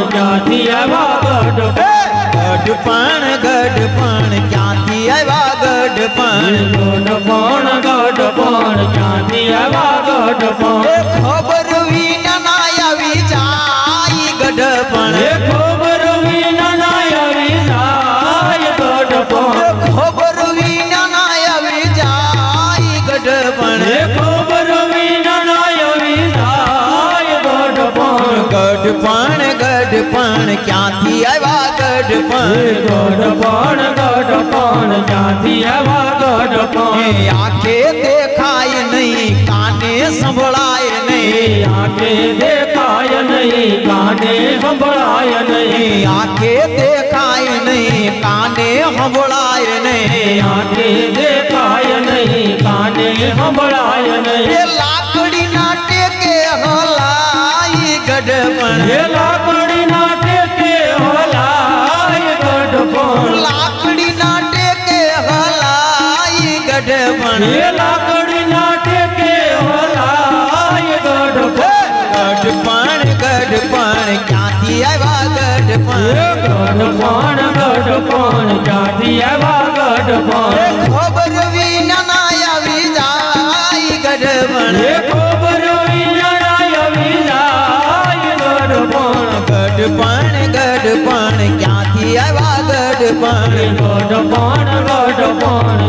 ક્યાંથી આવ્યા ગઢપણ ક્યાંથી આવ્યા ગઢપણ ક્યાંથી આવ્યા ગઢપણ ખબર વિના ના આવી જાય ગઢપણ ખબર વિના ના આવી જાય ગઢપણ ખબર વિના ના આવી જાય ગઢપણ ખબર વિના ના આવી જાય ગઢપણ ક્યાંથી આવ્યા ગઢપણ ક્યાંથી આવ્યા ગઢપણ આંખે દેખાય નહીં કાને સંભળાય નહીં આંખે દેખાય નહીં કાને સંભળાય નહીં આંખે દેખાય નહીં કાને સંભળાય નહીં આંખે દેખાય નહીં કાને સંભળાય નહીં લાકડી ના ટેકે હલાય ગઢપણ લાકડી ના ટેકે હલાય ગઢપણ લાકડી ના ટેકે હલાય ગઢપણ લાકડી ના ટેકે હલાય ગઢપણ ક્યાંથી આવ્યા ગઢપણ ક્યાંથી આવ્યા ગઢપણ ખબર વિના ના આવી જાય ગઢપણ ખબર વિના ના આવી જાય ગઢપણ ક્યાંથી આવ્યા ગઢપણ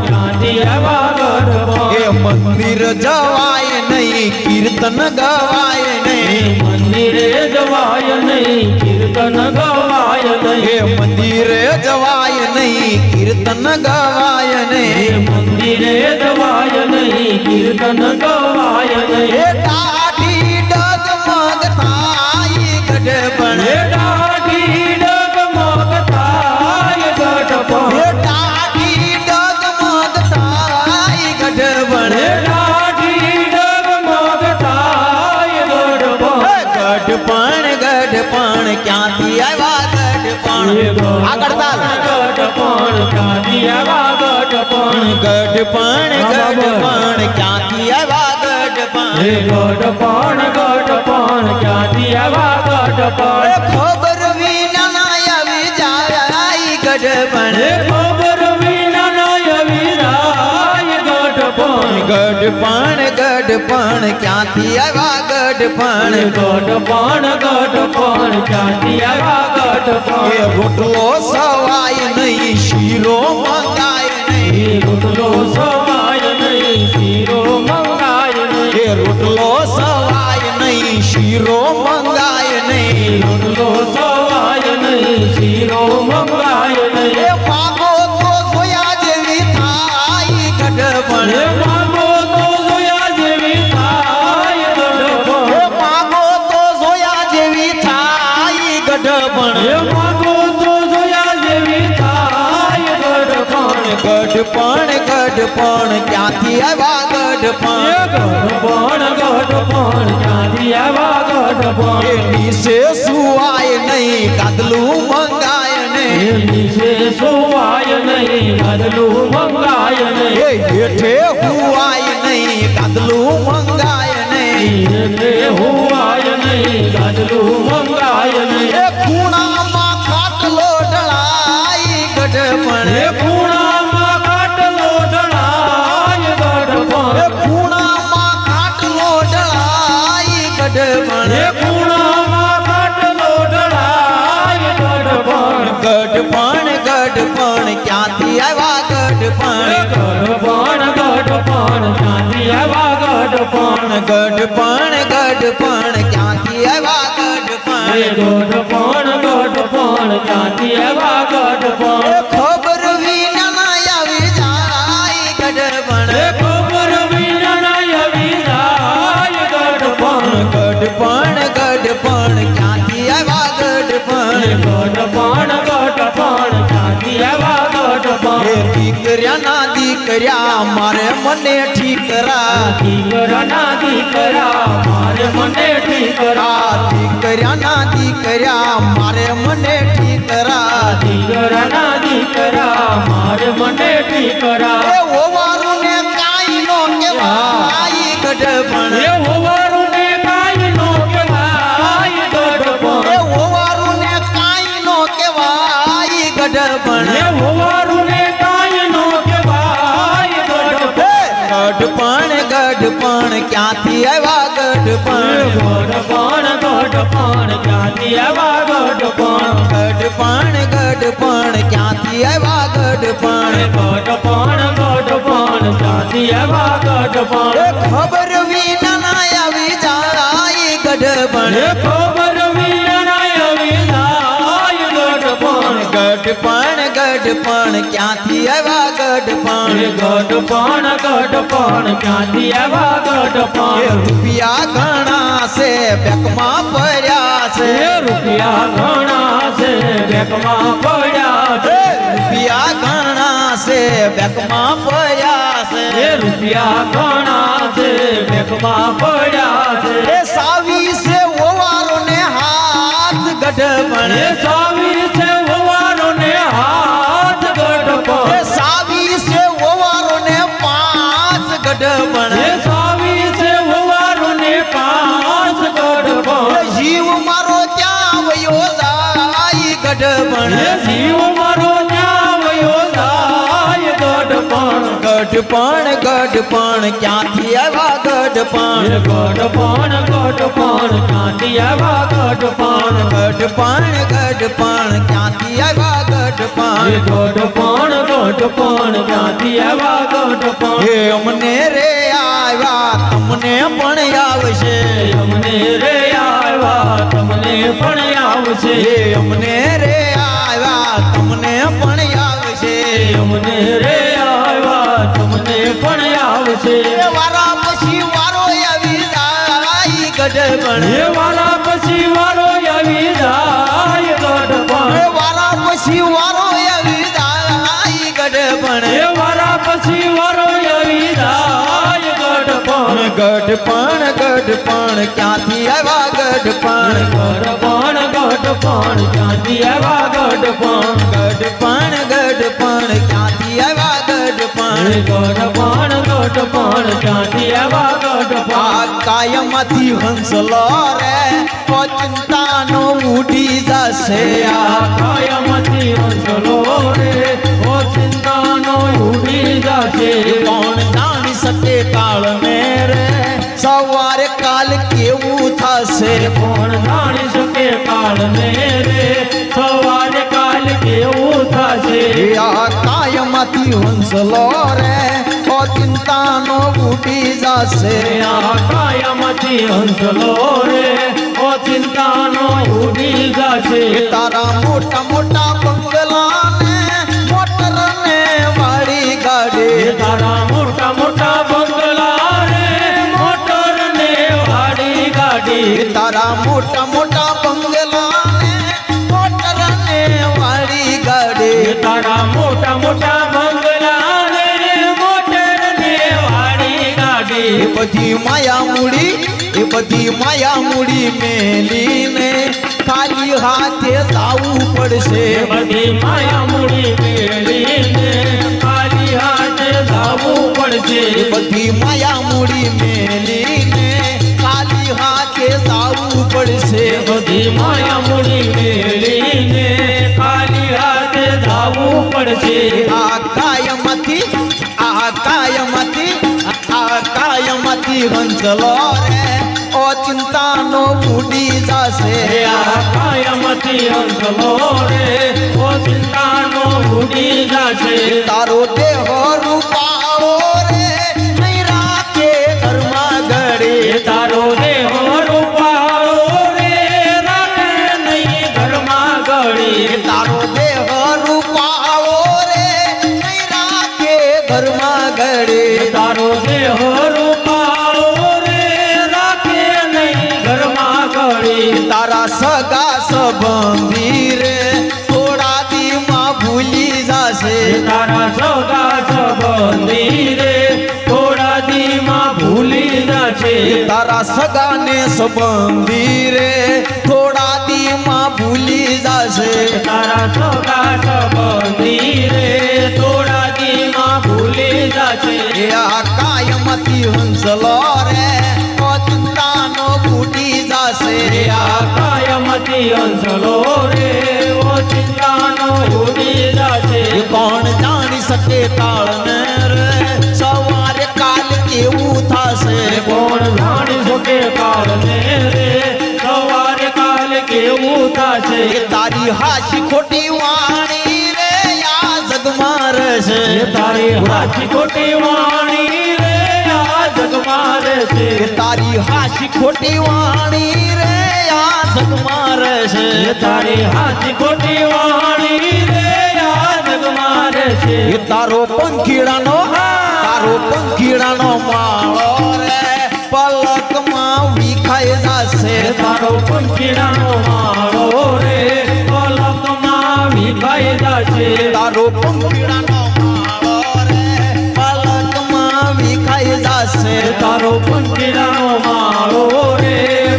ક્યાંથી આવ્યા ગઢપણ એ મંદિર જવાય નહીં કીર્તન ગવાય નહીં મંદિરે જવાય નહીં કીર્તન ગવાય નહીં એ મંદિરે જવાય નહીં કીર્તન ગવાય નહીં મંદિરે જવાય નહીં કીર્તન ગવાય નહીં એ દાઢી ડગમગ થાય ગઢપણ દાઢી ડગમગ થાય ગઢપણ દાઢી ડગમગ થાય ગઢપણ દાઢી ડગમગ થાય ગઢપણ ક્યાંથી આવ્યા ગઢપણ આગળ ચાલ ગઢપણ ક્યાંથી આવ્યા ગઢપણ ક્યાંથી આવ્યા ગઢપણ ક્યાંથી આવ્યા ગઢપણ ખબર વિના ના આવી જાય ગઢપણ ખબર વિના ના આવી જાય ગઢપણ ક્યાંથી આવ્યા ગઢપણ ક્યાંથી આવ્યા ગઢપણ એ રોટલો સવાય નહીં શીરો મંગાય નહીં રોટલો સવાય નહીં શીરો મંગાય નહીં એ રોટલો સવાય નહીં શીરો મંગાય નહીં રોટલો સવાય નહીં શીરો મંગાય નહીં એ માગો તો જોયા જેવી થાય ગઢપણ માગો તો જોયા જેવી થાય ગઢપણ એ માગો તો જોયા જેવી થાય ગઢપણ માગો તો જોયા જેવી થાય ગઢપણ ક્યાંથી આવ્યા ગઢપણ ક્યાંથી આવ્યા ગઢપણ એ નીચે સુવાય નહીં કાદલું મંગાય નહીં નીચે સુવાય નહીં ગાદલું મંગાય નહીં એ હેઠે હુવાય નહીં કાદલું મંગાય નહીં હેઠે હુવાય નહીં ગાદલું મંગાય નહીં એ ખૂણામાં ખાટલો ઢળાય ગઢપણ એ ખૂણામાં ખાટલો ઢળાય ગઢપણ એ ખૂણામાં ખાટલો ઢળાય ગઢપણ એ ખૂણામાં ખાટલો ઢળાય ગઢપણ ક્યાંથી આવ્યા ગઢપણ ક્યાંથી આવ્યા ગઢપણ ક્યાંથી આવ્યા ગઢપણ ક્યાંથી આવ્યા ગઢપણ એ ખબર વિના ના આવી જાય ગઢપણ ખબર વિના ના આવી જાય ગઢપણ ક્યાંથી આવ્યા ગઢપણ ક્યાંથી આવ્યા ગઢપણ એ દીકર્યા મારે મને ઠીકરા દીકરાના દીકરા મારે મને ઠીકરા દીકર્યા મારે મને ઠીકરા દીકરાના દીકરા મારે મને ઠીકરા એ ઓવારું ને કાઈ નો કહેવાય ગઢપણ એ હોવારું ને કાઈ નો કહેવાય ગઢપણ એ ઓવારું ને ગઢપણ એ હોવારું ને કાંઈ નો કહેવાય ગઢપણ. ગઢપણ ક્યાંથી આવ્યા ગઢપણ ગઢપણ ક્યાંથી આવ્યા ગઢપણ. ગઢપણ ક્યાંથી આવ્યા ગઢપણ ગઢપણ ક્યાંથી આવ્યા ગઢપણ. ખબર વિના ના આવી જાય ગઢપણ એ ખબર વિના આવી જાય ગઢપણ. ગઢપણ ક્યાંથી આવ્યા ગઢપણ ગઢપણ ક્યાંથી આવ્યા ગઢપણ. રૂપિયા ઘણા છે બેંકમાં પડ્યા છે એ રૂપિયા ઘણા છે બેંકમાં પડ્યા છે. રૂપિયા ઘણા છે બેંકમાં પડ્યા છે એ રૂપિયા ઘણા છે બેંકમાં પડ્યા છે. એ સાવી છે ઓવારો ને હાથ ગઢપણ એ સાવી છે હોવારો ને હાથ ગઢપણ. એ સાવી છે ઓવારો ને પાંચ ગઢપણ એ સાવી છે હોવારો ને પાંચ ગઢપણ. જીવ મારો ત્યાં વયો જાય ગઢપણ એ જીવ મારો ત્યાં વયો જાય ગઢપણ. ગઢપણ ક્યાંથી આવ્યા ગઢપણ એ ગઢપણ ક્યાંથી આવ્યા ગઢપણ. ગઢપણ ક્યાંથી આવ્યા એ ગઢપણ ગઢપણ ક્યાંથી આવ્યા ગઢપણ. હે અમને રે આવ્યા તમને પણ આવશે અમને રે આવ્યા તમને પણ આવશે. હે અમને રે આવ્યા તમને પણ આવશે અમને રે આવ્યા તમને પણ આવશે. એ વારા પછી વારો આવી જાય ગઢપણ એ વાળા પછી વારો આવી જાય ગઢપણ. એ વારા પછી વારો આવી જાય ગઢપણ એ વાળા પછી વારો આવી જાય ગઢપણ. ગઢપણ ક્યાંથી આવ્યા ગઢપણ ગઢપણ ક્યાંથી આવ્યા ગઢપણ. ગઢપણ ક્યાંથી આવ્યા ગઢપણ ગઢપણ ક્યાંથી આવ્યા ગઢપણ. આ કાયમથી હંસલો રે તો ચિંતાનો ઉડી જશે આ કાયમથી હંસલો રે ઓ ચિંતાનો ઉડી જશે. કોણ જાણી શકે કાળ ને રે સવારે કાલ કેવું થશે કોણ જાણી શકે કાળને રે સવારે કાલ કેવું થશે. આ કાયમથી હંસલો રે તો ચિંતાનો ઉડી જશે આ કાયમથી હંસલો રે ઓ ચિંતાનો ઉડી જશે. તારા મોટા મોટા બંગલાને મોટર ને વાળી ગાડી તારા મોટા મોટા બંગલા રે મોટર ને વાડી ગાડી. તારા મોટા મોટા બંગલાને મોટર ને વાળી ગાડી તારા મોટા મોટા બંગલા રે મોટર ને વાડી ગાડી. એ બધી માયા મૂડી મેલીને ખાલી હાથે જાવું પડશે બધી માયા મૂડી મેળીને ખાલી હાથે જાવું પડશે. બધી માયા મૂડી મેલીને ખાલી હાથે જાવું પડશે બધી માયા મૂડી મેળીને ખાલી હાથે જાવું પડશે. આ કાયમથી હંસલો રે ઓ ચિંતાનો ઉડી જશે આ કાયમથી હંસલો રે ઓ ચિંતાનો ઉડી જશે. તારો દેહ રૂપાળો રે નહીં રાખે ઘરમાં ઘડી તારો દેહ રૂપાળો રે રાખે નહીં ઘરમાં ઘડી. તારો દેહ રૂપાળો રે નહીં રાખે ઘરમાં ઘડી તારો દેહ રૂપાળો રે રાખે નહીં ઘરમાં ઘડી. તારા સગા સંબંધી રે થોડા દીમાં ભૂલી જશે તારા સગા સંબંધી રે થોડા દીમાં ભૂલી જશે. તારા સગાને સંબંધી રે થોડા દીમાં ભૂલી જશે તારા સગા સંબંધી રે થોડા દીમાં ભૂલી જશે. એ આ કાયમથી હંસલો રે તો ચિંતાનો ઉડી જશે આ કાયમથી હંસલો રે ઓ ચિંતાનો ઉડી કોણ જાણી શકે કાળને રે સવારે કાલ કેવું થશે કોણ જાણી શકે કાળને રે સવારે કાલ કેવું થશે એ તારી હાશી ખોટી વાણી રે આ જગમાં રહેશે તારી હાચી ખોટી વાણી રે આ જગમાં રહેશે તારી હાશી ખોટી વાણી રે આ જગમાં રહેશે તારી હાચી ખોટી વાણી રે આ જગમાં રહેશે તારો પંખીડાનો માળો રે પલકમાં વિખાઈ જશે તારો પંખીડાનો માળો રે પલકમાં વિખાઈ જશે તારો પંખીડાનો માળો રે પલકમાં વિખાઈ જશે તારો પંખીડાનો માળો રે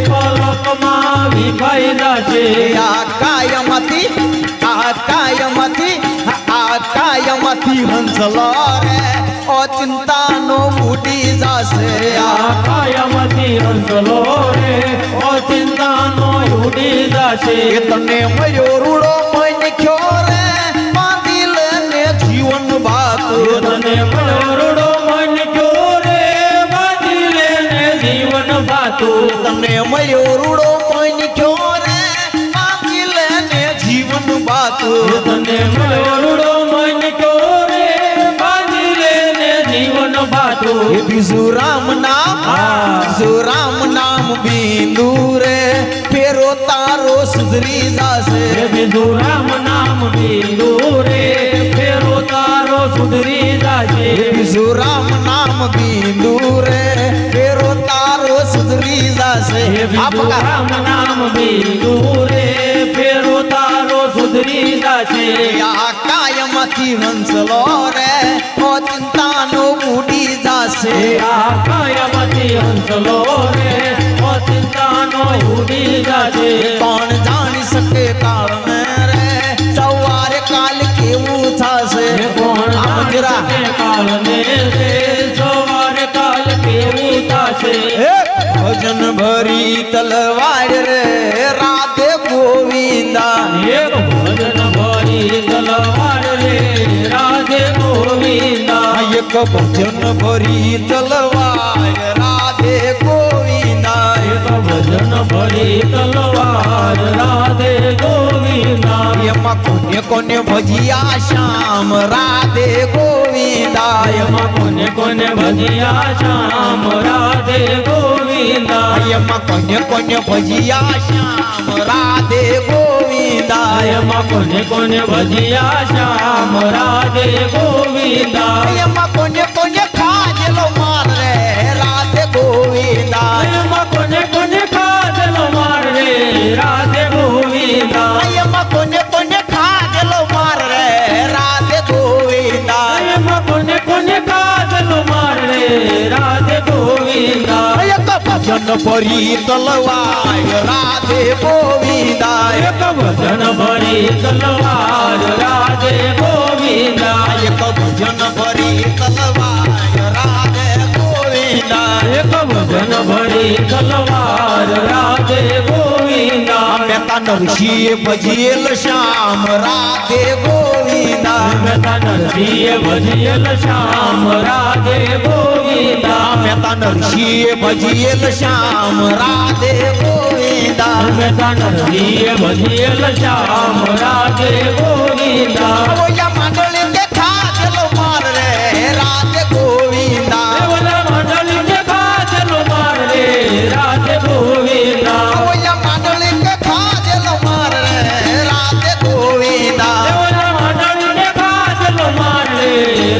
પલકમાં વિખાઈ જશે આ કાયમથી હંસલો રે ઓ ચિંતાનો ઉડી જશે આ કાયમથી હંસલો રે ઓ ચિંતાનો ઉડી જશે તને મળ્યો રૂડો મનખ્યો રે બાંધી લેને જીવન બાતું તને મળ્યો રૂડો મનખ્યો રે બાંધી લેને જીવન ભાતું તને મળ્યો રૂડો મનખ્યો રે બાંધી લેને જીવન બાતું તને મળ્યો રૂડો મનખ્યો રે બાંધી લેને જીવન ભાતું બીજું રામ નામ બિંદુ રે ફેરો તારો સુધરી જશે બીજું રામ નામ બિંદુ રે ફેરો તારો સુધરી જશે બીજું રામ નામ બિંદુ રે ફેરો તારો સુધરી જશે રામ નામ બિંદુ રે ફેરો તારો સુધરી જશે આ કાયમથી હંસલો રે ઓ ચિંતાનો ઉડી જશે આ કાયમથી હંસલો રે ઓ ચિંતાનો ઉડી જશે કોણ જાણી શકે કાળને રે સવારે કાલ કેવું થશે કોણ આમજરા કાળને રે સવારે કાલ કેવું થશે ભજન ભરી તલવાર રે રાધે ગોવિંદા એક ભજન ભરી તલવાર રે રાધે ગોવિંદા એક ભજન ભરી તલવાર રાધે ગોવિંદા એક ભજન ભરી તલવાર રાધે ગોવિંદા એમાં કોને ભજિયા શ્યામ રાધે ગોવિંદા એમાં કોને ભજિયા શ્યામ રાધે ગોવિંદા એમાં કોને ભજિયા શ્યામ રાધે ગોવિંદા એમાં કોને ભજિયા શ્યામ રાધે ગોવિંદા એમાં કોને ખાજેલો માર રે રાધે ગોવિંદા એમાં કોને ખાધેલો માર રે રાધે ગોવિંદા એમાં કોને ખાજેલો માર રે રાધે ગોવિંદા એમાં કોને ખાધેલો માર રે રાધે ગોવિંદા એક ભજન ભરી તલવાર રાધે ગોવિંદા એક ભજન ભરી તલવાર રાધે ગોવિંદા એક ભજન ભરી તલવાર રાધે ગોવિંદા એક ભજન ભરી તલવાર રાધે ગોવિંદા મેતા નરસિંહ ભજેલ શ્યામ રાધે ગોવિંદા મેતા નરસિંહ ભજેલ શ્યામ રાધે ગોવિંદા મેતા નરસિંહ ભજેલ શ્યામ રાધે ગોવિંદા મેતા નરસિંહ ભજેલ શ્યામ રાધે ગોવિંદા ઓયા મંડળી કે ખાજેલો માર રે રાધે ગોવિંદા ઓલા મંડળી કે ખાધેલો માર રે રાધે ગોવિંદા ઓયા મંડળી કે ખાજેલો માર રે રાધે ગોવિંદા ઓલા મંડળી કે ખાધેલો માર રે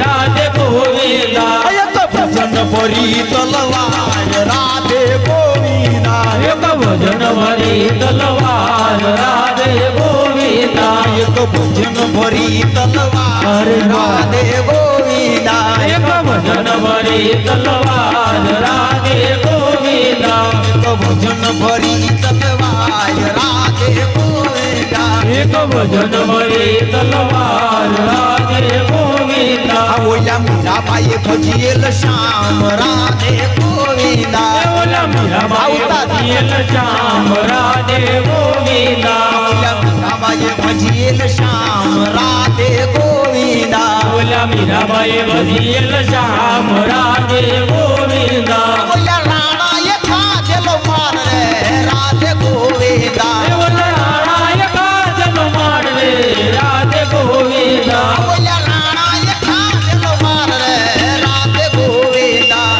રાધે ગોવિંદા એક ભજન ભરી તલવાર રાધે ગોવિંદા એક ભજન ભરી તલવાર રાધે ગોવિંદા એક ભજન ભરી તલવાર રાધે ગોવિંદા એક ભજન ભરી તલવાર રાધે ગોવિંદા એક ભજન ભરી તલવાર રાધે ગોવિંદા એક ભજન ભરી તલવાર રાધે ગોવિંદા ઓલા મીરાબાઈ ભજેલ શ્યામ રાધે ગોવિંદા ઓલા મીરાબાઈ ભજેલ શ્યામ રાધે ગોવિંદા ઓલા મીરાબાઈ ભજેલ શ્યામ રાધે ગોવિંદા બોલ્યા મીરાબાઈ વજીલ શ્યામ રાધે ગોવિંદા બોલ્યા રાણાએ ખાધેલો માર રે રાધે ગોવિંદા રાણાએ કાજલ માડવે રાધે ગોવિંદા બોલ્યા રાણાએ ખાધેલો માર રે રાધે ગોવિંદા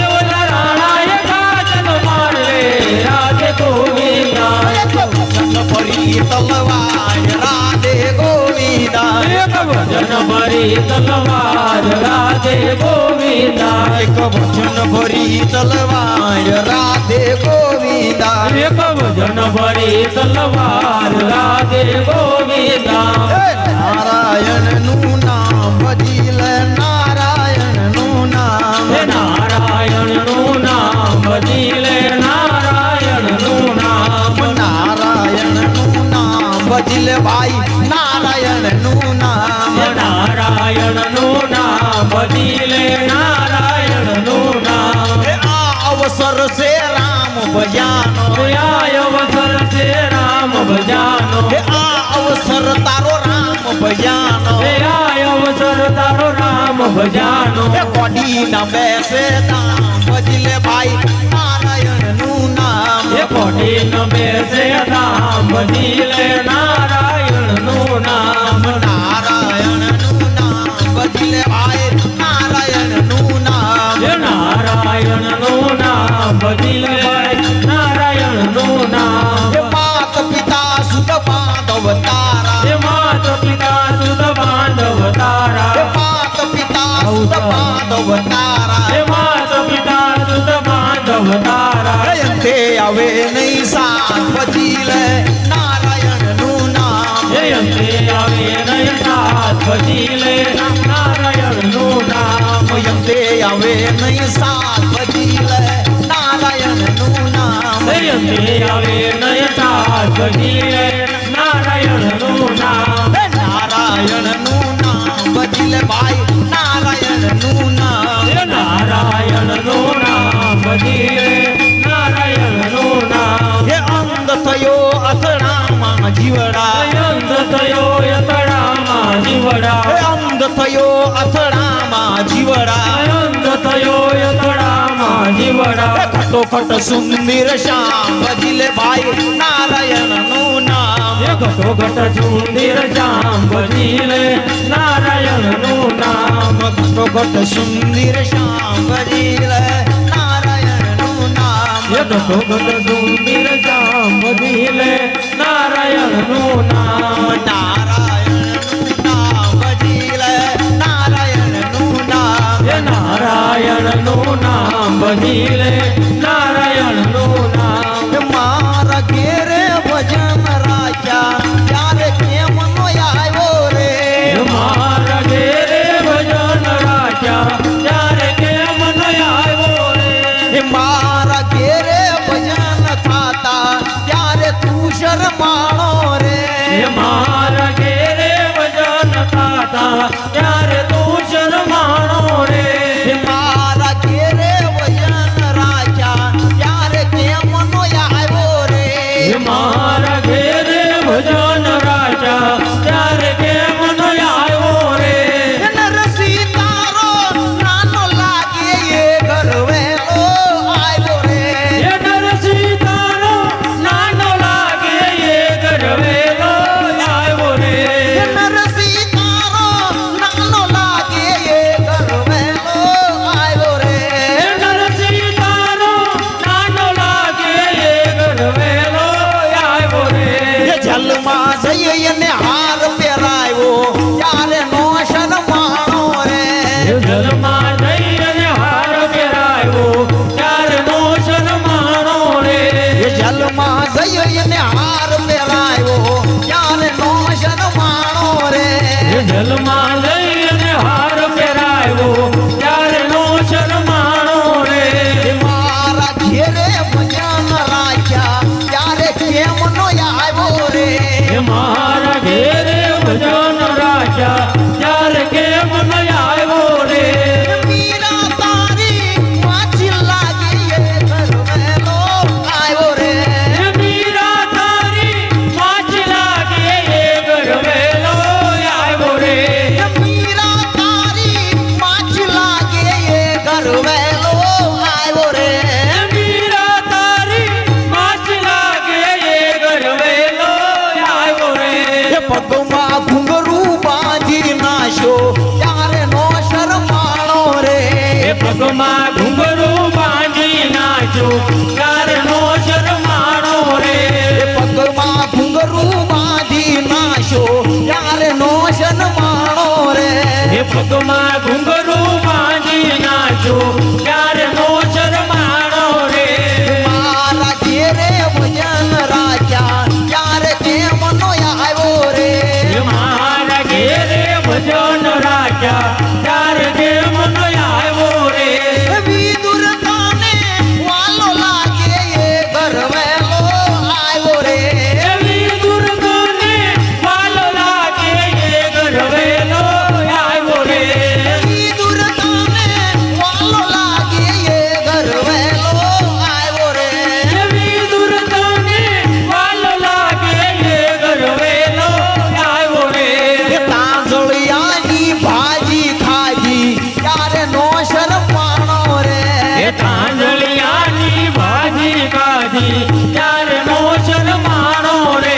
રાણાએ કાજલ માડવે રાધે ગોવિંદા ભરી તલવાર રાધે ગોવિંદા એક વચન ભરી તલવાર રાધે ગોવિંદા એક વચન ભરી તલવાર રાધે ગોવિંદા એક વચન ભરી તલવાર રાધે ગોવિંદા નારાયણનું નામ ભજી લે નારાયણનું નામ હે નારાયણનું નામ ભજી લે નારાયણનું નામ નારાયણનું નામ ભજી લે ભાઈ નારાયણનું નામ હે નારાયણનું નામ ભજી લે નારાયણનું નામ એ આ અવસર છે રામ ભજાનો આય અવસર છે રામ ભજાનો એ આ અવસર તારો રામ ભજાનો હે આય અવસર તારો રામ ભજાનો એ કોડી ના બેસે નામ ભજી લે ભાઈ નારાયણનું નામ એ કોટી ન બેસે રામ ભજી લે નારાયણનું નામ નારાયણનું નામ ભજી લે ભાઈ નારાયણનું નામ હે નારાયણનું નામ ભજી લે નારાયણનું નામ એ માત પિતા સુત બાંધવ તારા હે માત પિતા સુત બાંધવ તારા એ માત પિતા સુત બાંધવ તારા હે માત પિતા સુત બાંધવ તારા તે આવે નહીં સાથ ભજી લે નારાયણનું નામ હે અંતે આવે નય સાથ ભજી લે નારાયણનું નામ તે આવે નહીં સાથ ભજી લે નારાયણનું નામ હે અંતે આવે નય સાથ ભજી લે નારાયણનું નામ હે નારાયણનું નામ ભજી લે ભાઈ નારાયણનું નામ હે નારાયણનું નામ ભજી લે નારાયણનું નામ હે અંધ થયો અથડામાં જીવડા અંધ થયો યતડામાં જીવડા હે અંધ થયો અથડામાં જીવડા અંધ થયો યતડામાં જીવડા ખટોખટ સુંદર શ્યામ ભજી લે ભાઈ નારાયણનું નામ એ ઘટો ઘટ સુંદર જામ ભજી લે નારાયણનું નામ ખટોખટ સુંદર શ્યામ ભજી લે નારાયણનું નામ એ ઘટો ઘટ સુંદર જામ ભજી લે નારાયણનું નામ નારાયણનું નામ ભજી લે નારાયણનું નામ એ નારાયણનું નામ ભજી લે નારાયણનું નામ મારા ઘેરે ભજન રાખ્યા ત્યારે કેમ નો આવ્યો રે મારા ઘેરે ભજન રાખ્યા ત્યારે કેમ ન આવ્યો રે મારા ઘેરે ભજન થાતા ત્યારે તું શરમાણો રે મારા ઘેરે ભજન થાતા ત્યારે તું શરમાણો રે મારા ઘેરે ભજન રાખ્યા ત્યારે કેમ નો આવ્યો રે મારા ઘેરે ભજન રાખ્યા ત્યારે કેમ ન આવ્યો રે નરસિંહ તારો નાનો લાગે એ ઘરવેલો આવ્યો રે એ નરસિંહ તારો નાનો લાગે એ ગરવેલો આવ્યો રે નરસિંહ તારો નાનો લાગે એ ઘરવેલો આવ્યો રે એ નરસિંહ તારો નાનો લાગે એ ગરવેલો આવ્યો રે એ જલમાં જઈ અને હાર પહેરાવ્યો ત્યારે નો શરમાણો રે એ જલમાં જઈ અને હાર પહેરાવ્યો ત્યારે નો શરમાણો રે એ જલમાં જઈ અને હાર પહેરાવ્યો ત્યારે નો શરમાણો રે એ જલમાં જઈ અને હાર પહેરાવ્યો ત્યારે નો શરમાણો રે મારા ઘેરે ભજન રાખ્યા ત્યારે કેમ નો આવ્યો રે એ મારા ઘેરે પગમાં ઘૂંઘરું બાંધી નાખ્યો ત્યારે નો શરમાણો રે એ પગમાં ઘૂંઘરું બાંધી નાખ્યો ત્યારે નો શરમાણો રે પગમાં ઘૂંઘરું બાંધી નાખ્યો ત્યારે નો શરમાણો રે એ પગમાં ઘૂંઘરું બાંધી નાખ્યો ત્યારે નો શરમાણો રે મારા ઘેરે ભજન રાખ્યા ત્યારે કેમ નો આવ્યો રે એ મારા ઘેરે ભજન રાખ્યા ત્યારે કેમ ન આવ્યો રે વિદુર કાને વાલો લાગે એ ઘરવેલો આવ્યો રે એવી દુર્ગને વાલો લાગે એ ગરવેલો આવ્યો રે વિદુર કાને વાલો લાગે એ ઘરવેલો આવ્યો રે એવી દુર્ગને વાલો લાગે એ ગરવેલો આવ્યો રે તાંજળિયાની ભાજી ખાજી ત્યારે નો શરમાણો રે એ તાંજળિયાની ભાજી કાઢી ત્યારે નો શરમાણો રે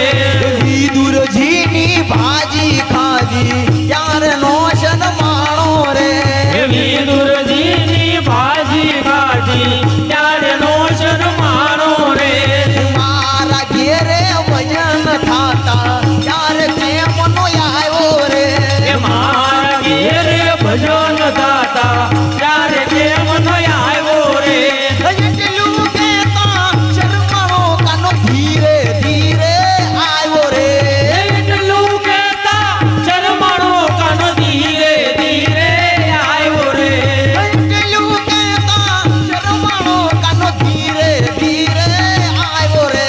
વિદુરજીની ભાજી ખાજી ત્યારે નો શરમાણો રે એવી દુર્જીની ભાજી કાઢી ત્યારે નો શરમાણો રે મારા ઘેરે ભજન થાતા ત્યારે કેમ નો આવ્યો રે એ મારા ઘેરે ભજન દાતા ત્યારે કેમ ન આવ્યો રે એટલું કહેતા શરમાણો કાનો ધીરે ધીરે આવ્યો રે એટલું કહેતા શરમાણો કાનો ધીરે ધીરે આવ્યો રે એટલું કહેતા શરમાણો કાનો ધીરે ધીરે આવ્યો રે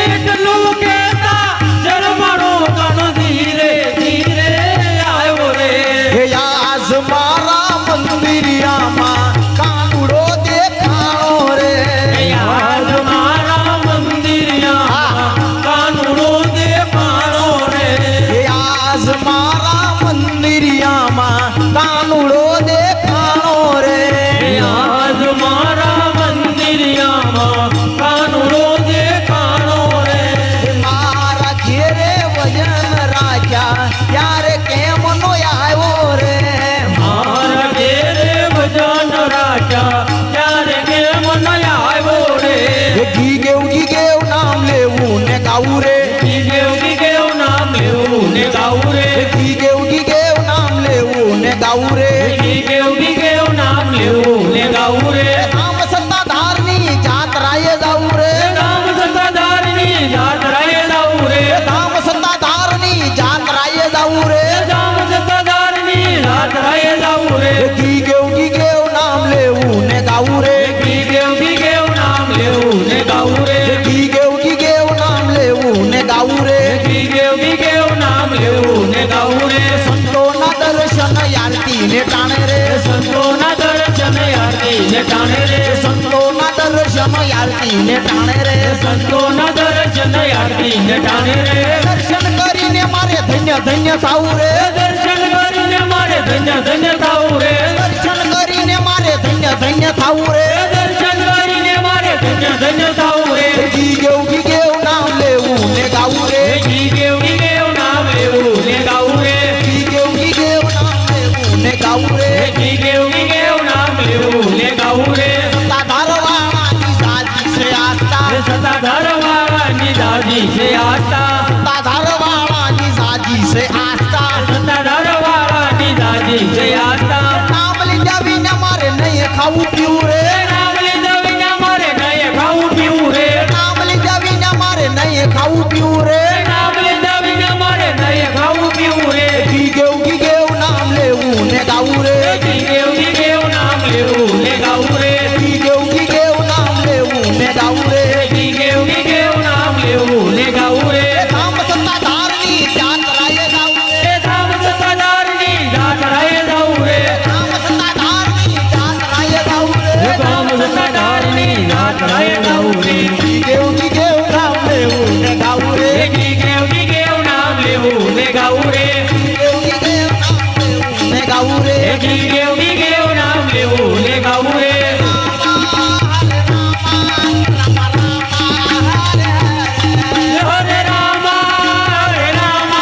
એટલું કહેતા શરમાણો કાનો ધીરે ધીરે આવ્યો રે હે આજ મારા મંદિરિયામાં કાનુડો દેખાણો રે યાદ મારા મંદિરિયામાં કાનુડો દેખાણો રે હે આજ મારા મંદિરિયામાં કાનુડો દેખાણો રે યાદ મારા મંદિરિયામાં કાનુડો દેખાણો રે મારા ઘેરે વજન રાખ્યા ત્યારે કેમ નો આવ્યો રે મારા ઘેરે ભજન રાખ્યા ત્યારે કેમ ન આવ્યો રે ઘી ગેવ નામ લેવું ને ગાવું રે ગીગેવ નામ લેવું ને ગાવું રે ઘી ગેવ નામ લેવું ને ગાવું રે ગીગેવ નામ લેવું ને ગાવું રે આમ સત્તાધારની જાત્રાએ જાવું રે રામ સત્તાધારની જાત્રાએ જાવું રે ધામ સત્તાધારની જાત્રાએ જાવું રે રામ સત્તાધારની જાત્રાએ જાવું રે ઘી ગેવ નામ લેવું ને ગાવું રે ગીગેવ નામ લેવું ને ગાવું રે ઘી ગેવ નામ લેવું ને ગાવું રે ગીગેવ નામ લેવું ને ગાવું રે સંતોના દર્શન આરતી ને ટાણે રે સંતોના દર્શન આરતી ને ટાણે રે સંતોના દર્શન આરતી ને ટાણે રે સંતોના દર્શન આરતી ને ટાણે રે દર્શન કરીને મારે ધન્ય ધન્ય થાવું રે દર્શન કરીને મારે ધન્ય ધન્ય થાવું રે દર્શન કરીને મારે ધન્ય ધન્ય થાવું રે દર્શન કરીને મારે ધન્ય ધન્ય થાવું રે ઘી ગેવ નામ લેવું ને ગાવું રે ગીગેવ નામ લેવું ને ગાવું રે ઘી ગેવ નામ લેવું ને ગાવું રે ગીગેવ નામ લેવું ને ગાવું રે સત્તાધારવાળાની સાજી છે આસ્થા સત્તાધારવાળાની દાદી છે આસ્થા સત્તાધારવાળાની સાજી છે આસ્થા સત્તાધારવાળાની દાદી છે આસ્થા નામ લીધા વિના મારે નહીં ખાવું પીવું રે નામ લીધા વિના મારે નહીં ખાવું પીવું રે નામ લીધા વિના મારે નહીં ખાવું પીવું રે નામ લીધા વિના મારે નહીં ખાવું પીવું રે ઘી ગેવ નામ લેવું ને ગાવું રે ગીગેવ નામ લેવું ને ગાવું રે ઘી ગેવ નામ લેવું ને ગાવું રે ગીગેવ નામ લેવું ને ગાવું રે ધામ સત્તાધારની જાત્રાએ ગાવું રે એ ધામ સત્તાધારની જાત્રાએ જાવું રે ધામ સત્તાધારની જાત્રાએ ગાવું રે ધામ સત્તાધારની જાત્રાએ જાવું રે ઘી ગેવ નામ લેવું ને ગાવું રે ગીગેવ નામ લેવું ને ગાવું રે ઘી ગેવ નામ લેવું ને ગાવું રે ગીગેવ નામ લેવું ને ગાવું રે હરે રામ હરે રામ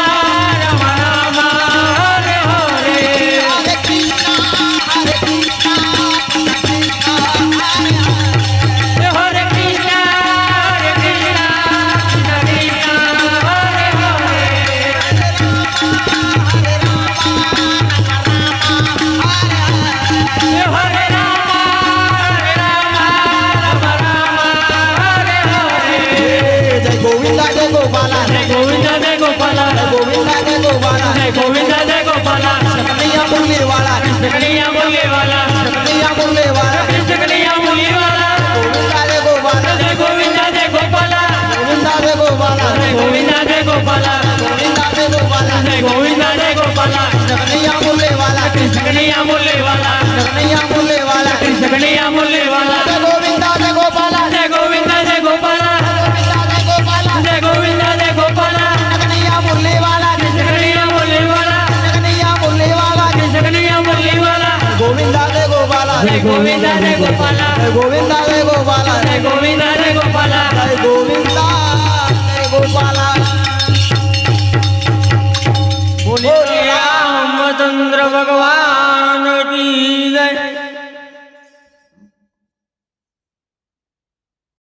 ગોવિંદા જય ગોપાલા જય ગોવિંદ જય ગોપાલ કનૈયા મુરલી વાલા કનૈયા બોલીવાલા કનૈયા મુરલી વાલા કૃષ્ણ કનૈયા બોલીવાલા ગોવિંદા જય ગોપાલા જય ગોવિંદ જય ગોપાલ ગોવિંદા જય ગોપાલા જય ગોવિંદ જય ગોપાલ ગોવિંદા જય ગોપાલા જય ગોવિંદ જય ગોપાલ કનૈયા મુરલી વાલા કૃષ્ણ કનૈયા બોલીવાલા કનૈયા મુરલી વાલા કૃષ્ણ કનૈયા બોલીવાલા જય ગોવિંદા જય ગોપાલા જય ગોવિંદ જય ગોપાલ ગોવિંદા જય ગોપાલા જય ગોવિંદ જય ગોપાલ કનૈયા મુરલી વાલા કૃષ્ણ કનૈયા બોલીવાલા કનૈયા મુરલી વાલા કૃષ્ણ કનૈયા બોલીવાલા ગોવિંદા જય ગોપાલા જય ગોવિંદ જય ગોપાલ ગોવિંદા જય ગોપાલા જય ગોવિંદ જય ગોપાલ જય ગોવિંદા જય ગોપાલા